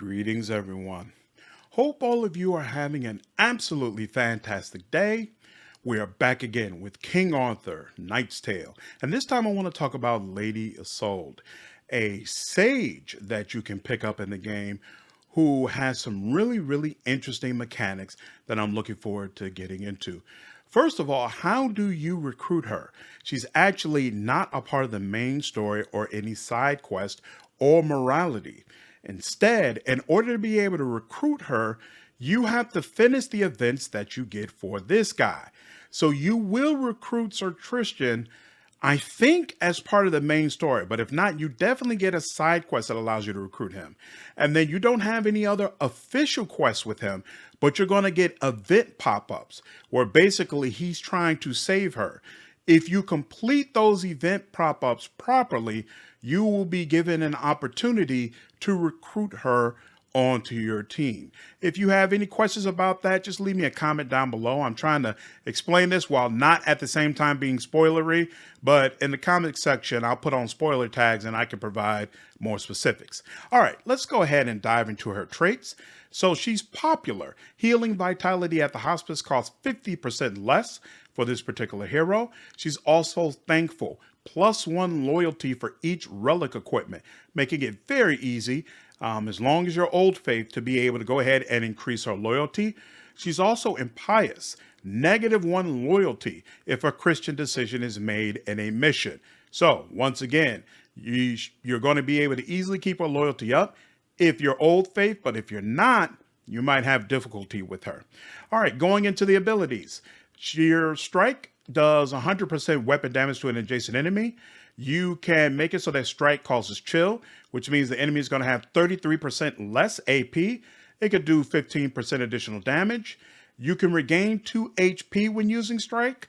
Greetings, everyone. Hope all of you are having an absolutely fantastic day. We are back again with King Arthur, Knight's Tale. And this time I want to talk about Lady Isolde, a sage that you can pick up in the game who has some really interesting mechanics that I'm looking forward to getting into. First of all, how do you recruit her? She's actually not a part of the main story or any side quest or morality. Instead, in order to be able to recruit her, you have to finish the events that you get for this guy. So you will recruit Sir Christian, I think, as part of the main story. But if not, you definitely get a side quest that allows you to recruit him. And then you don't have any other official quests with him, but you're going to get event pop-ups where basically he's trying to save her. If you complete those event pop-ups properly, you will be given an opportunity to recruit her onto your team. If you have any questions about that, just leave me a comment down below. I'm trying to explain this while not at the same time being spoilery, but in the comment section, I'll put on spoiler tags and I can provide more specifics. All right, let's go ahead and dive into her traits. So she's popular. Healing vitality at the hospice costs 50% less for this particular hero. She's also thankful. +1 loyalty for each relic equipment, making it very easy, as long as you're Old Faith, to be able to go ahead and increase her loyalty. She's also impious. -1 loyalty if a Christian decision is made in a mission. So once again, you're going to be able to easily keep her loyalty up if you're Old Faith, but if you're not, you might have difficulty with her. All right, going into the abilities. Sheer Strike does 100% weapon damage to an adjacent enemy. You can make it so that strike causes chill, which means the enemy is going to have 33% less AP. It could do 15% additional damage. You can regain 2 HP when using strike,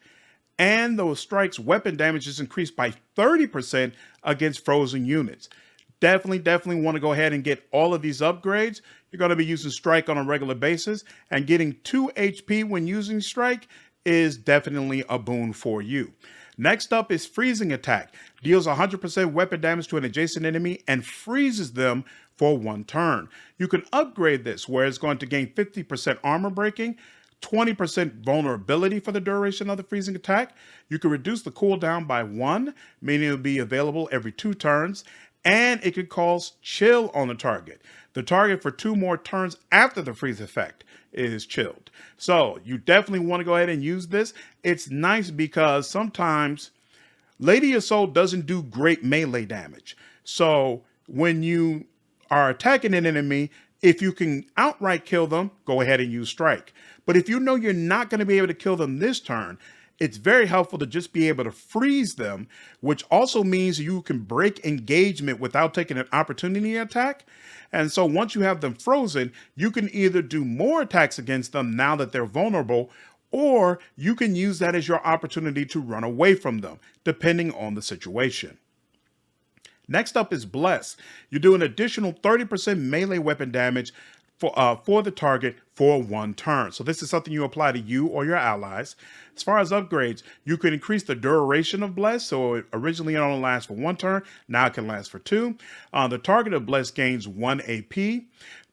and those strikes weapon damage is increased by 30% against frozen units. Definitely want to go ahead and get all of these upgrades. You're going to be using strike on a regular basis, and getting 2 HP when using strike is definitely a boon for you. Next up is Freezing Attack. Deals 100% weapon damage to an adjacent enemy and freezes them for 1 turn. You can upgrade this where it's going to gain 50% armor breaking, 20% vulnerability for the duration of the freezing attack. You can reduce the cooldown by 1, meaning it will be available every 2 turns, and it could cause chill on the target. The target for 2 more turns after the freeze effect is chilled. So you definitely want to go ahead and use this. It's nice because sometimes Lady Isolde doesn't do great melee damage. So when you are attacking an enemy, if you can outright kill them, go ahead and use strike. But if you know you're not going to be able to kill them this turn, it's very helpful to just be able to freeze them, which also means you can break engagement without taking an opportunity attack. And so once you have them frozen, you can either do more attacks against them now that they're vulnerable, or you can use that as your opportunity to run away from them, depending on the situation. Next up is Bless. You do an additional 30% melee weapon damage for the target for 1 turn. So this is something you apply to you or your allies. As far as upgrades, you can increase the duration of Bless. So it originally only lasts for 1 turn. Now it can last for 2. The target of Bless gains 1 AP.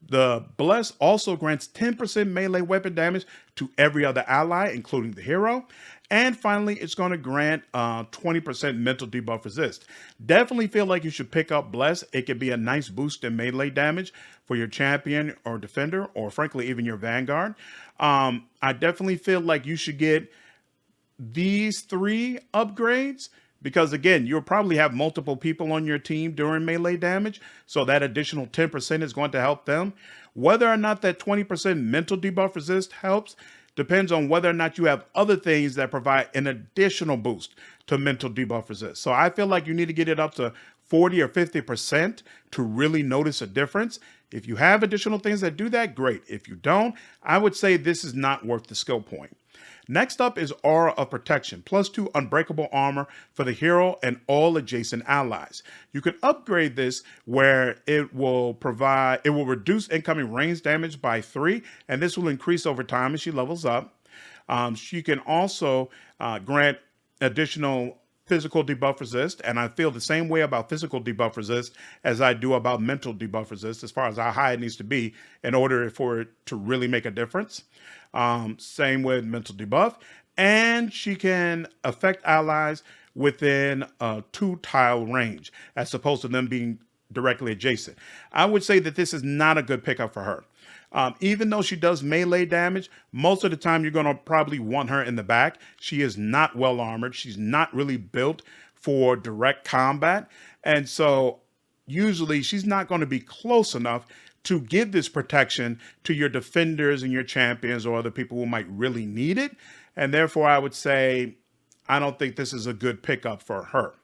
The Bless also grants 10% melee weapon damage to every other ally, including the hero. And finally, it's going to grant 20% mental debuff resist. Definitely feel like you should pick up Bless. It could be a nice boost in melee damage for your champion or defender, or frankly, even your vanguard. I definitely feel like you should get these 3 upgrades, because again, you'll probably have multiple people on your team during melee damage, so that additional 10% is going to help them. Whether or not that 20% mental debuff resist helps depends on whether or not you have other things that provide an additional boost to mental debuff resist. So I feel like you need to get it up to 40 or 50% to really notice a difference. If you have additional things that do that, great. If you don't, I would say this is not worth the skill point. Next up is Aura of Protection, +2 unbreakable armor for the hero and all adjacent allies. You can upgrade this where it will reduce incoming range damage by 3, and this will increase over time as she levels up. She can also grant additional physical debuff resist, and I feel the same way about physical debuff resist as I do about mental debuff resist, as far as how high it needs to be in order for it to really make a difference. Same with mental debuff. And she can affect allies within a 2-tile range, as opposed to them being directly adjacent. I would say that this is not a good pickup for her. Even though she does melee damage, most of the time you're going to probably want her in the back. She is not well armored. She's not really built for direct combat. And so usually she's not going to be close enough to give this protection to your defenders and your champions or other people who might really need it. And therefore, I would say I don't think this is a good pickup for her.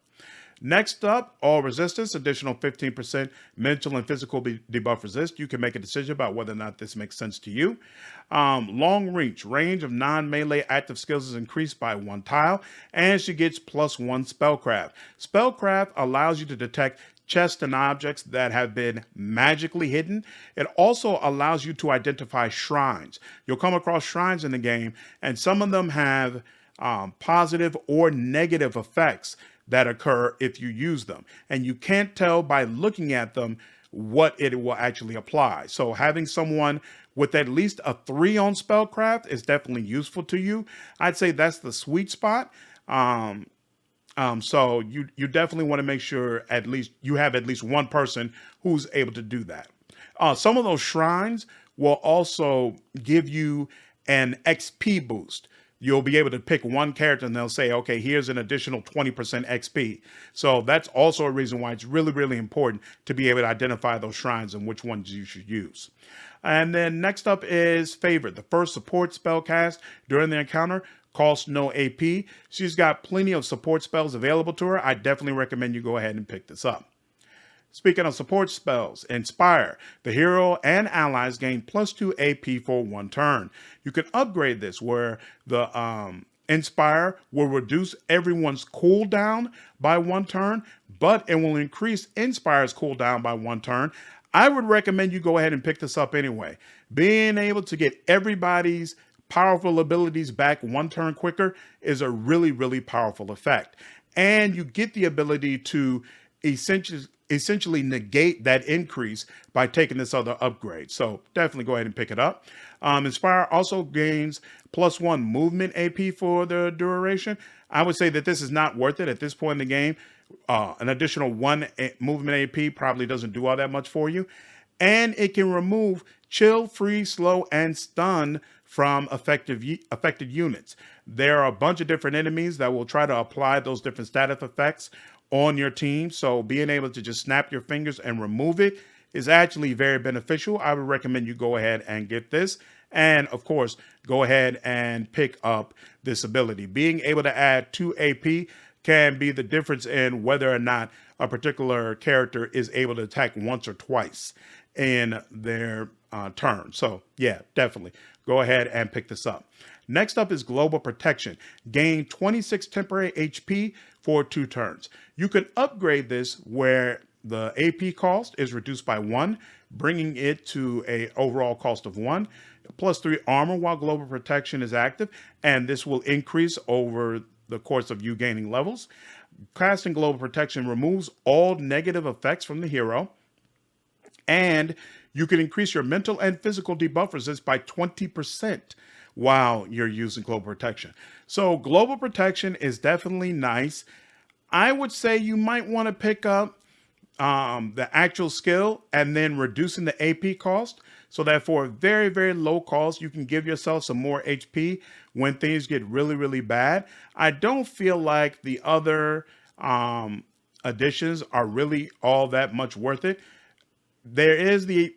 Next up, all resistance, additional 15% mental and physical debuff resist. You can make a decision about whether or not this makes sense to you. Long reach, range of non-melee active skills is increased by 1 tile, and she gets +1 spellcraft. Spellcraft allows you to detect chests and objects that have been magically hidden. It also allows you to identify shrines. You'll come across shrines in the game, and some of them have positive or negative effects that occur if you use them. And you can't tell by looking at them what it will actually apply. So having someone with at least a 3 on spellcraft is definitely useful to you. I'd say that's the sweet spot. So you definitely want to make sure at least you have at least one person who's able to do that. Some of those shrines will also give you an XP boost. You'll be able to pick one character and they'll say, okay, here's an additional 20% XP. So that's also a reason why it's really, really important to be able to identify those shrines and which ones you should use. And then next up is Favorite. The first support spell cast during the encounter costs no AP. She's got plenty of support spells available to her. I definitely recommend you go ahead and pick this up. Speaking of support spells, Inspire. The hero and allies gain +2 AP for 1 turn. You can upgrade this where the Inspire will reduce everyone's cooldown by 1 turn, but it will increase Inspire's cooldown by 1 turn. I would recommend you go ahead and pick this up anyway. Being able to get everybody's powerful abilities back 1 turn quicker is a really, really powerful effect. And you get the ability to essentially negate that increase by taking this other upgrade. So definitely go ahead and pick it up. Inspire also gains +1 movement AP for the duration. I would say that this is not worth it at this point in the game. An additional 1 movement AP probably doesn't do all that much for you. And it can remove chill, freeze, slow, and stun from affected units. There are a bunch of different enemies that will try to apply those different status effects on your team. So being able to just snap your fingers and remove it is actually very beneficial. I would recommend you go ahead and get this. And of course, go ahead and pick up this ability. Being able to add 2 AP can be the difference in whether or not a particular character is able to attack once or twice in their turn. So yeah, definitely go ahead and pick this up. Next up is Global Protection. Gain 26 temporary HP for 2 turns. You can upgrade this where the AP cost is reduced by 1, bringing it to an overall cost of 1, +3 armor while Global Protection is active, and this will increase over the course of you gaining levels. Casting Global Protection removes all negative effects from the hero, and you can increase your mental and physical debuff resist by 20% while you're using Global Protection. So Global Protection is definitely nice. I would say you might want to pick up the actual skill and then reducing the AP cost so that for a very, very low cost, you can give yourself some more HP when things get really, really bad. I don't feel like the other additions are really all that much worth it. There's the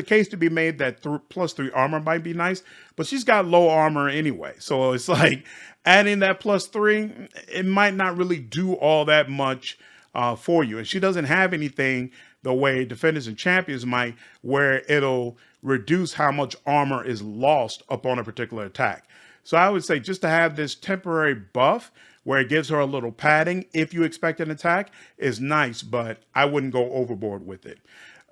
case to be made that +3 armor might be nice, but she's got low armor anyway. So it's like adding that +3, it might not really do all that much for you. And she doesn't have anything the way defenders and champions might, where it'll reduce how much armor is lost upon a particular attack. So I would say just to have this temporary buff where it gives her a little padding if you expect an attack is nice, but I wouldn't go overboard with it.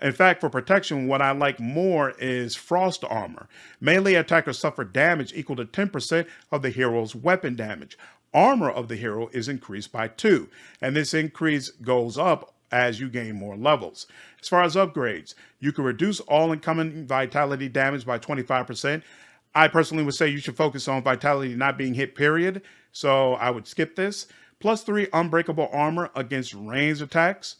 In fact, for protection, what I like more is Frost Armor. Melee attackers suffer damage equal to 10% of the hero's weapon damage. armor of the hero is increased by 2. And this increase goes up as you gain more levels. As far as upgrades, you can reduce all incoming vitality damage by 25%. I personally would say you should focus on vitality not being hit, period. So I would skip this. +3 unbreakable armor against ranged attacks.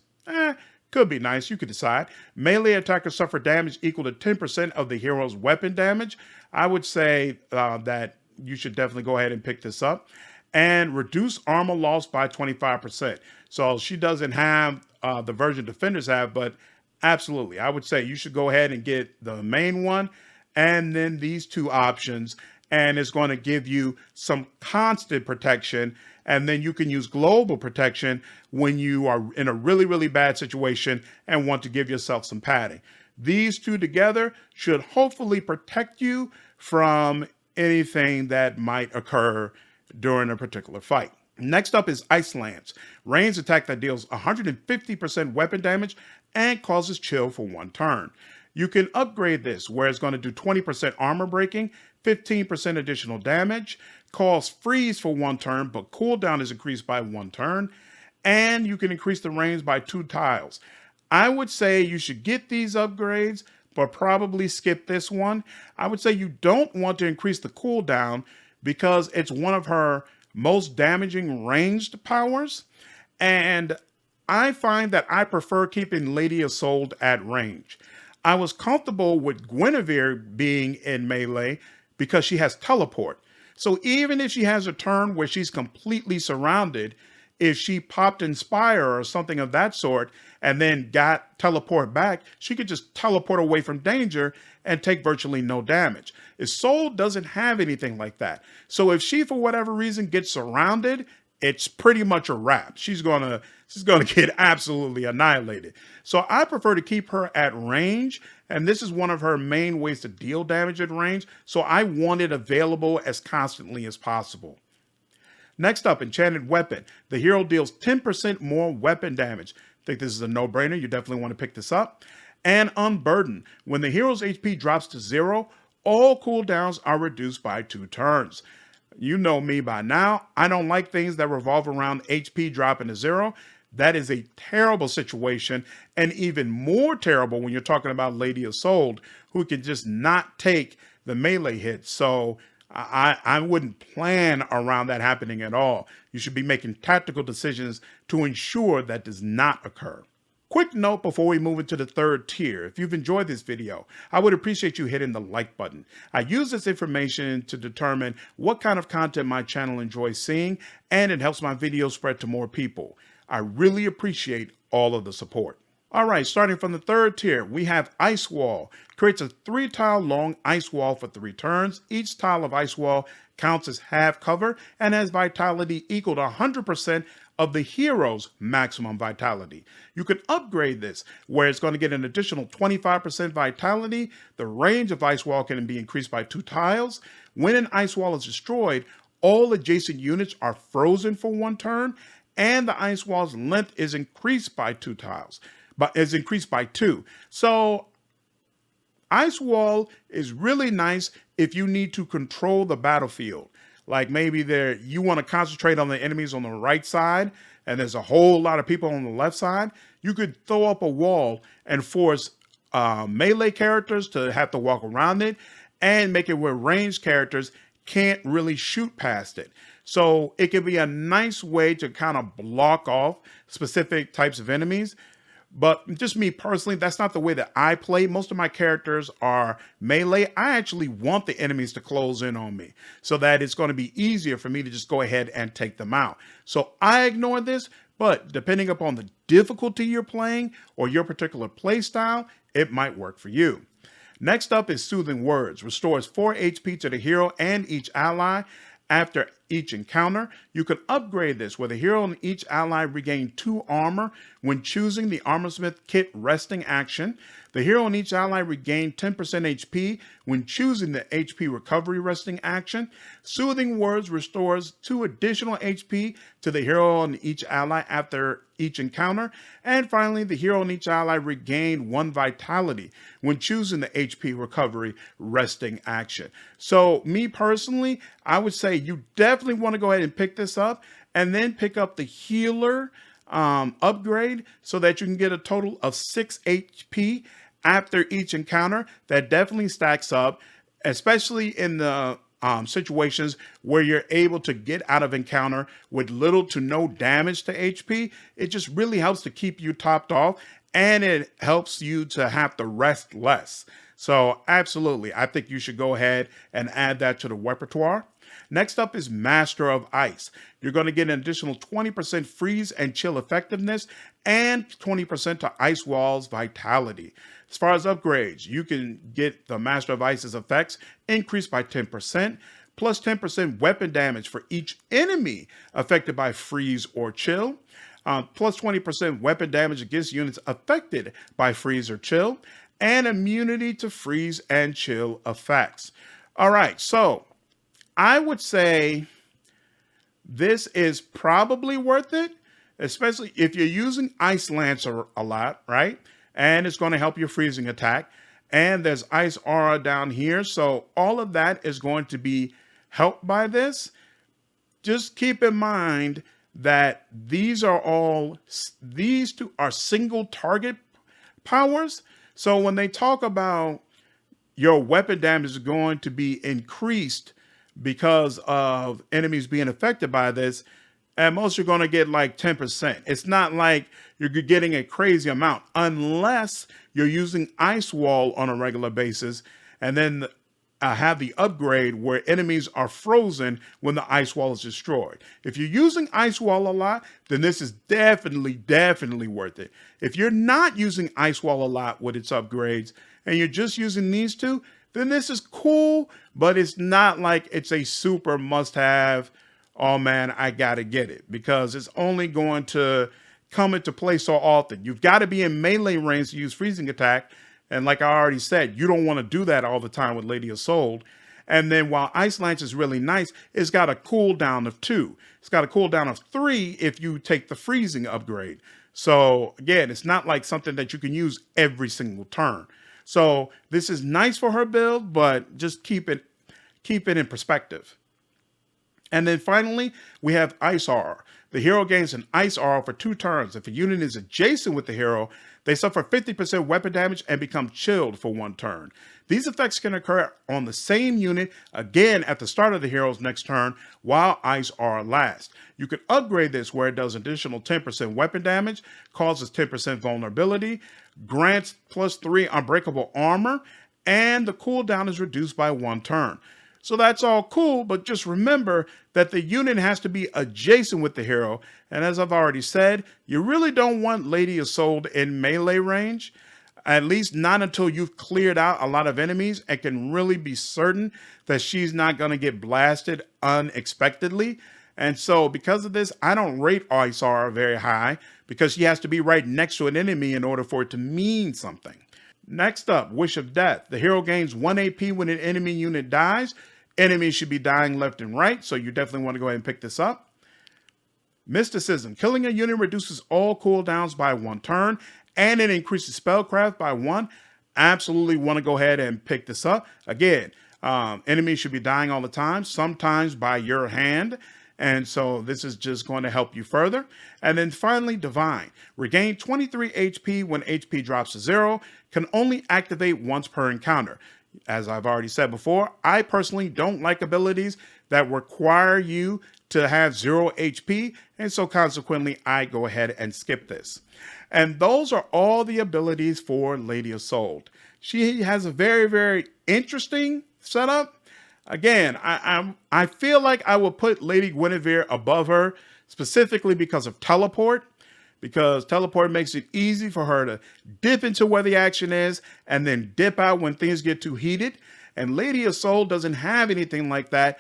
Could be nice. You could decide. Melee attackers suffer damage equal to 10% of the hero's weapon damage. I would say that you should definitely go ahead and pick this up. And reduce armor loss by 25%. So she doesn't have the version defenders have, but absolutely, I would say you should go ahead and get the main one and then these two options, and it's going to give you some constant protection. And then you can use global protection when you are in a really, really bad situation and want to give yourself some padding. These two together should hopefully protect you from anything that might occur during a particular fight. Next up is Ice Lance, ranged attack that deals 150% weapon damage and causes chill for 1 turn. You can upgrade this where it's going to do 20% armor breaking, 15% additional damage, cause freeze for 1 turn, but cooldown is increased by 1 turn, and you can increase the range by 2 tiles. I would say you should get these upgrades, but probably skip this one. I would say you don't want to increase the cooldown because it's one of her most damaging ranged powers. And I find that I prefer keeping Lady Isolde at range. I was comfortable with Guinevere being in melee because she has teleport. So even if she has a turn where she's completely surrounded, if she popped Inspire or something of that sort and then got teleport back, she could just teleport away from danger and take virtually no damage. Isolde doesn't have anything like that. So if she, for whatever reason, gets surrounded, it's pretty much a wrap. She's gonna get absolutely annihilated. So I prefer to keep her at range, and this is one of her main ways to deal damage at range. So I want it available as constantly as possible. Next up, Enchanted Weapon. The hero deals 10% more weapon damage. I think this is a no-brainer. You definitely want to pick this up. And Unburden. When the hero's HP drops to 0, all cooldowns are reduced by 2 turns. You know me by now. I don't like things that revolve around HP dropping to 0. That is a terrible situation, and even more terrible when you're talking about Lady Isolde, who can just not take the melee hits. So I wouldn't plan around that happening at all. You should be making tactical decisions to ensure that does not occur. Quick note before we move into the 3rd tier. If you've enjoyed this video, I would appreciate you hitting the like button. I use this information to determine what kind of content my channel enjoys seeing, and it helps my videos spread to more people. I really appreciate all of the support. All right, starting from the 3rd tier, we have Ice Wall. Creates a 3-tile long ice wall for 3 turns. Each tile of ice wall counts as half cover and has vitality equal to 100% of the hero's maximum vitality. You can upgrade this where it's going to get an additional 25% vitality. The range of ice wall can be increased by 2 tiles. When an ice wall is destroyed, all adjacent units are frozen for 1 turn, and the ice wall's length is increased by 2 tiles, but is increased by 2. So Ice Wall is really nice if you need to control the battlefield. Like maybe you want to concentrate on the enemies on the right side and there's a whole lot of people on the left side. You could throw up a wall and force melee characters to have to walk around it and make it where ranged characters can't really shoot past it. So it can be a nice way to kind of block off specific types of enemies. But just me personally, that's not the way that I play. Most of my characters are melee. I actually want the enemies to close in on me so that it's going to be easier for me to just go ahead and take them out. So I ignore this, but depending upon the difficulty you're playing or your particular play style, it might work for you. Next up is Soothing Words. Restores 4 HP to the hero and each ally after each encounter. You can upgrade this where the hero and each ally regain 2 armor when choosing the Armorsmith Kit resting action. The hero and each ally regain 10% HP when choosing the HP recovery resting action. Soothing Words restores 2 additional HP to the hero and each ally after each encounter. And finally, the hero and each ally regain 1 vitality when choosing the HP recovery resting action. So me personally, I would say you definitely definitely want to go ahead and pick this up, and then pick up the healer upgrade so that you can get a total of 6 HP after each encounter. That definitely stacks up, especially in the situations where you're able to get out of encounter with little to no damage to HP. It just really helps to keep you topped off, and it helps you to have to rest less. So absolutely, I think you should go ahead and add that to the repertoire. Next up is Master of Ice. You're going to get an additional 20% freeze and chill effectiveness and 20% to Ice Wall's vitality. As far as upgrades, you can get the Master of Ice's effects increased by 10%, plus 10% weapon damage for each enemy affected by freeze or chill, plus 20% weapon damage against units affected by freeze or chill, and immunity to freeze and chill effects. All right, so I would say this is probably worth it, especially if you're using Ice Lancer a lot, right? And it's going to help your freezing attack. And there's Ice Aura down here. So all of that is going to be helped by this. Just keep in mind that these two are single target powers. So when they talk about your weapon damage is going to be increased because of enemies being affected by this, at most you're going to get like 10%. It's not like you're getting a crazy amount unless you're using Ice Wall on a regular basis, and then have the upgrade where enemies are frozen when the Ice Wall is destroyed. If you're using Ice Wall a lot, then this is definitely worth it. If you're not using Ice Wall a lot with its upgrades and you're just using these two, then this is cool, but it's not like it's a super must-have, oh man, I gotta get it, because it's only going to come into play so often. You've got to be in melee range to use freezing attack, and like I already said, you don't want to do that all the time with Lady Isolde. And then while Ice Lance is really nice, it's got a cooldown of 2. It's got a cooldown of 3 if you take the freezing upgrade. So again, it's not like something that you can use every single turn. So this is nice for her build, but just keep it in perspective. And then finally, we have Ice Aura. The hero gains an Ice Aura for 2 turns. If a unit is adjacent with the hero, they suffer 50% weapon damage and become chilled for 1 turn. These effects can occur on the same unit again at the start of the hero's next turn while Ice Aura lasts. You can upgrade this where it does additional 10% weapon damage, causes 10% vulnerability, grants plus 3 unbreakable armor, and the cooldown is reduced by 1 turn. So that's all cool, but just remember that the unit has to be adjacent with the hero. And as I've already said, you really don't want Lady Isolde in melee range, at least not until you've cleared out a lot of enemies and can really be certain that she's not going to get blasted unexpectedly. And so because of this, I don't rate Ice Aura very high, because she has to be right next to an enemy in order for it to mean something. Next up, Wish of Death. The hero gains 1 AP when an enemy unit dies. Enemies should be dying left and right, so you definitely want to go ahead and pick this up. Mysticism. Killing a unit reduces all cooldowns by 1 turn, and it increases spellcraft by 1. Absolutely want to go ahead and pick this up. Again, enemies should be dying all the time, sometimes by your hand. And so this is just going to help you further. And then finally, Divine. Regain 23 HP when HP drops to 0. Can only activate once per encounter. As I've already said before, I personally don't like abilities that require you to have 0 HP. And so consequently, I go ahead and skip this. And those are all the abilities for Lady Isolde. She has a very interesting setup. Again, I feel like I will put Lady Guinevere above her, specifically because of teleport, because teleport makes it easy for her to dip into where the action is and then dip out when things get too heated. And Lady Isolde doesn't have anything like that,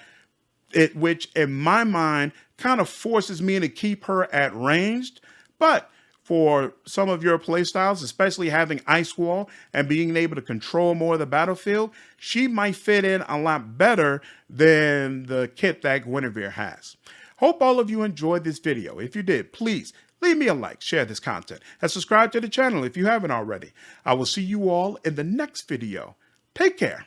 which in my mind kind of forces me to keep her at ranged. But for some of your playstyles, especially having Ice Wall and being able to control more of the battlefield, she might fit in a lot better than the kit that Guinevere has. Hope all of you enjoyed this video. If you did, please leave me a like, share this content, and subscribe to the channel if you haven't already. I will see you all in the next video. Take care.